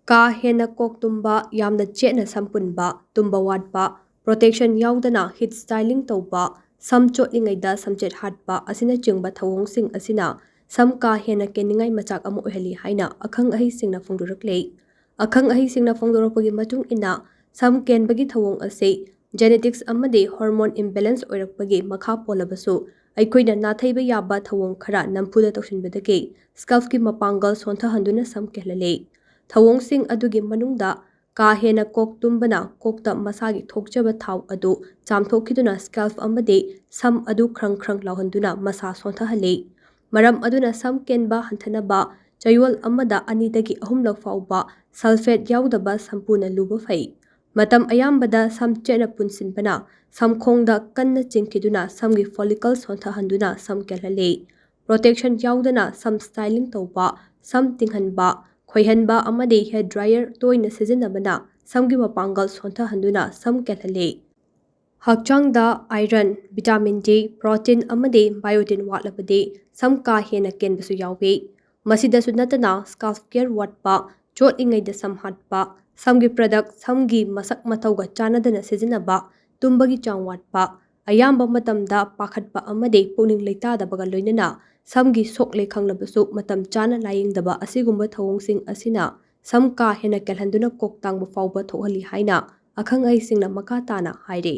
ꯀꯥ ꯍꯦꯟꯅ ꯀꯣꯛ ꯇꯨꯝꯕ, ꯌꯥꯝꯅ ꯆꯦꯠꯅ ꯁꯝ ꯄꯨꯟꯕ, ꯇꯨꯝꯕ ꯋꯥꯠꯄ, ꯄ꯭ꯔꯣꯇꯦꯛꯁꯟ ꯌꯥꯎꯗꯅ ꯍꯤꯠ ꯁ꯭ꯇꯥꯏꯂꯤꯡ ꯇꯧꯕ, ꯁꯝ ꯆꯣꯠꯂꯤꯉꯩꯗ ꯁꯝꯆꯦꯠ ꯍꯥꯠꯄ ꯑꯁꯤꯅꯆꯤꯡꯕ ꯊꯧꯑꯣꯡꯁꯤꯡ ꯑꯁꯤꯅ ꯁꯝ ꯀꯥ ꯍꯦꯟꯅ ꯀꯦꯟꯅꯤꯡꯉꯥꯏ ꯃꯆꯥꯛ ꯑꯃ ꯑꯣꯏꯍꯜꯂꯤ ꯍꯥꯏꯅ ꯑꯈꯪ-ꯑꯍꯩꯁꯤꯡꯅ ꯐꯣꯡꯗꯣꯔꯛꯂꯦ꯫ ꯑꯈꯪ-ꯑꯍꯩꯁꯤꯡꯅ ꯐꯣꯡꯗꯣꯔꯛꯄꯒꯤ ꯃꯇꯨꯡ ꯏꯟꯅ ꯁꯝ ꯀꯦꯟꯕꯒꯤ ꯊꯧꯑꯣꯡ ꯑꯁꯤ ꯖꯦꯅꯦꯇꯤꯛꯁ ꯑꯃꯗꯤ ꯍꯣꯔꯃꯣꯟ ꯏꯝꯕꯦꯂꯦꯟꯁ ꯑꯣꯏꯔꯛꯄꯒꯤ ꯃꯈꯥ ꯄꯣꯜꯂꯕꯁꯨ ꯑꯩꯈꯣꯏꯅ ꯅꯥꯊꯩꯕ ꯌꯥꯕ ꯊꯧꯑꯣꯡ ꯈꯔ ꯅꯝꯐꯨꯗ ꯇꯧꯁꯤꯟꯕꯗꯒꯤ ꯁ꯭ꯀꯜꯞꯀꯤ ꯃꯄꯥꯡꯒꯜ ꯁꯣꯟꯊꯍꯟꯗꯨꯅ ꯁꯝ ꯀꯦꯜꯍꯜꯂꯤ꯫ ꯊꯧꯑꯣꯡꯁꯤꯡ ꯑꯗꯨꯒꯤ ꯃꯅꯨꯡꯗ ꯀꯥ ꯍꯦꯟꯅ ꯀꯣꯛ ꯇꯨꯝꯕꯅ ꯀꯣꯛꯇ ꯃꯁꯥꯒꯤ ꯊꯣꯛꯆꯕ ꯊꯥꯎ ꯑꯗꯨ ꯆꯥꯝꯊꯣꯛꯈꯤꯗꯨꯅ ꯁ꯭ꯀꯜꯞ ꯑꯃꯗꯤ ꯁꯝ ꯑꯗꯨ ꯈ꯭ꯔꯪ-ꯈ꯭ꯔꯪ ꯂꯥꯎꯍꯟꯗꯨꯅ ꯃꯁꯥ ꯁꯣꯟꯊꯍꯜꯂꯤ꯫ ꯃꯔꯝ ꯑꯗꯨꯅ ꯁꯝ ꯀꯦꯟꯕ ꯍꯟꯊꯅꯕ ꯆꯌꯣꯜ ꯑꯃꯗ 2ꯗꯒꯤ 3 ꯂꯛ ꯐꯥꯎꯕ ꯁꯜꯐꯦꯠ ꯌꯥꯎꯗꯕ ꯁꯝꯄꯨꯅ ꯂꯨꯕ ꯐꯩ꯫ ꯃꯇꯝ ꯑꯌꯥꯝꯕꯗ ꯁꯝ ꯆꯦꯠꯅ ꯄꯨꯟꯁꯤꯟꯕꯅ ꯁꯝꯈꯣꯡꯗ ꯀꯟꯅ ꯆꯤꯡꯈꯤꯗꯨꯅ ꯁꯝꯒꯤ ꯐꯣꯂꯤꯀꯜ ꯁꯣꯟꯊꯍꯟꯗꯨꯅ ꯁꯝ ꯀꯦꯜꯍꯜꯂꯤ꯫ ꯄ꯭ꯔꯣꯇꯦꯛꯁꯟ ꯌꯥꯎꯗꯅ ꯁꯝ ꯁ꯭ꯇꯥꯏꯂꯤꯡ ꯇꯧꯕ, ꯁꯝ ꯇꯤꯡꯍꯟꯕ, ꯈꯣꯏꯍꯟꯕ ꯑꯃꯗꯤ ꯍꯦꯌꯔ ꯗ꯭राꯏꯌꯔ ꯇꯣꯏꯅ ꯁꯤꯖꯤꯟꯅꯕꯅ ꯁꯝꯒꯤ ꯃꯄꯥꯡꯒꯜ ꯁꯣꯟꯊꯍꯟꯗꯨꯅ ꯁꯝ ꯀꯦꯜꯍꯜꯂꯤ꯫ ꯍꯛꯆꯥꯡꯗ ꯑꯥꯏꯔꯟ, ꯚꯤꯇꯥꯃꯤꯟ ꯗꯤ, ꯄ꯭ꯔꯣꯇꯤꯟ ꯑꯃꯗꯤ ꯕꯥꯏꯑꯣꯇꯤꯟ ꯋꯥꯠꯂꯕꯗꯤ ꯁꯝ ꯀꯥ ꯍꯦꯟꯅ ꯀꯦꯟꯕꯁꯨ ꯌꯥꯎꯏ꯫ ꯃꯁꯤꯗꯁꯨ ꯅꯠꯇꯅ ꯁ꯭ꯀꯥꯜꯞ ꯀꯦꯌꯔ ꯋꯥꯠꯄ, ꯆꯣꯠꯂꯤꯉꯩꯗ ꯁꯝ ꯍꯥꯠꯄ, ꯁꯝꯒꯤ ꯄ꯭ꯔꯗꯛ ꯁꯝꯒꯤ ꯃꯁꯛ ꯃꯇꯧꯒ ꯆꯥꯟꯅꯗꯅ ꯁꯤꯖꯤꯟꯅꯕ, ꯇꯨꯝꯕꯒꯤ ꯆꯥꯡ ꯋꯥꯠꯄ, ꯑꯌꯥꯝꯕ ꯃꯇꯝꯗ ꯄꯥꯈꯠꯄ ꯑꯃꯗꯤ ꯄꯨꯛꯅꯤꯡ ꯂꯩꯇꯥꯗꯕꯒ ꯂꯣꯏꯅꯅ ꯁꯝꯒꯤ ꯁꯣꯛꯂꯦ ꯈꯪꯂꯕꯁꯨ ꯃꯇꯝ ꯆꯥꯅ ꯂꯥꯌꯦꯡꯗꯕ ꯑꯁꯤꯒꯨꯝꯕ ꯊꯧꯑꯣꯡꯁꯤꯡ ꯑꯁꯤꯅ ꯁꯝ ꯀꯥ ꯍꯦꯟꯅ ꯀꯦꯜꯍꯟꯗꯨꯅ ꯀꯣꯛ ꯇꯥꯡꯕ ꯐꯥꯎꯕ ꯊꯣꯛꯍꯜꯂꯤ ꯍꯥꯏꯅ ꯑꯈꯪ-ꯑꯍꯩꯁꯤꯡꯅ ꯃꯈꯥ ꯇꯥꯅ ꯍꯥꯏꯔꯤ꯫